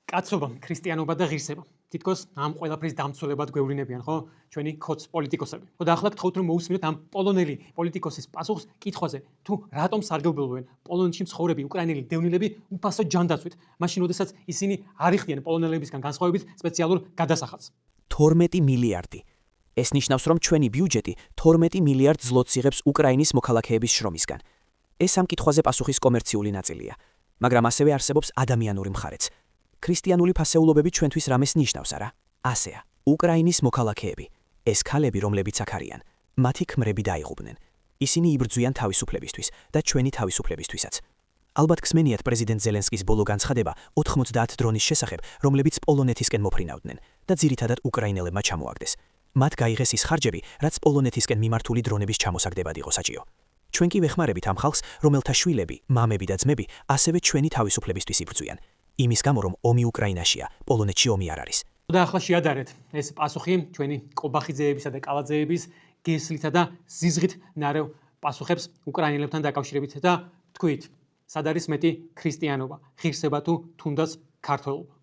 კაცობა, ქრისტიანობა და ღირსება. თითქოს ამ ყველაფრის დამცველებად გვევლინებიან, ხო? ჩვენი ქოც პოლიტიკოსები. ხო და ახლა გთხოვთ რომ მოусმინოთ ამ პოლონელი პოლიტიკოსის პასუხს კითხვაზე, თუ რატომ სარგებლობენ პოლონეთში მცხოვრები უკრაინელი დევნილები უფასო ჯანდაცვით, მაშინ როდესაც ისინი არ იხდიან პოლონელებისგან განსხვავებით სპეციალურ გადასახადს. 12 მილიარდი. ეს ნიშნავს, რომ ჩვენი ბიუჯეტი 12 მილიარდ ზლოტს იღებს უკრაინის მოქალაქეების შრომისგან. ეს ამ კითხვაზე პასუხის კომერციული ნაწილია, მაგრამ ასევე არსებობს ადამიანური მხარეც. ქრისტიანული ფასეულობები ჩვენთვის რამეს ნიშნავს, არა? ასეა. უკრაინის მოქალაქეები, ეს ქალები, რომლებიც აქ არიან, მათი ქმრები დაიღუპნენ. ისინი იბრძვიან თავისუფლებისთვის და ჩვენი თავისუფლებისთვისაც. ალბათ გსმენიათ პრეზიდენტ ზელენსკის ბოლო განცხადება 90 დრონის შესახებ, რომლებიც პოლონეთისკენ მოფრინავდნენ და ძირითადად უკრაინელებმა ჩამოაგდეს. მათ გაიღეს ის ხარჯები, რაც პოლონეთისკენ მიმართული დრონების ჩამოსაგდებად იყო საჭირო. ჩვენ კი ვეხმარებით ამ ხალხს, რომელთა შვილები, მამები და ძმები ასევე ჩვენი თავისუფლებისთვის იბრძვიან. იმის გამო, რომ ომი უკრაინაშია, პოლონეთში ომი არ არის. და ახლა შეადარეთ ეს პასუხი ჩვენი კობახიძეებისა და კალაძეების გესლითა და ზიზღით ნარევ პასუხებს უკრაინელებთან დაკავშირებით და თქვით, სად არის მეტი ქრისტიანობა, ღირსება თუ თუნდაც ქართველობა.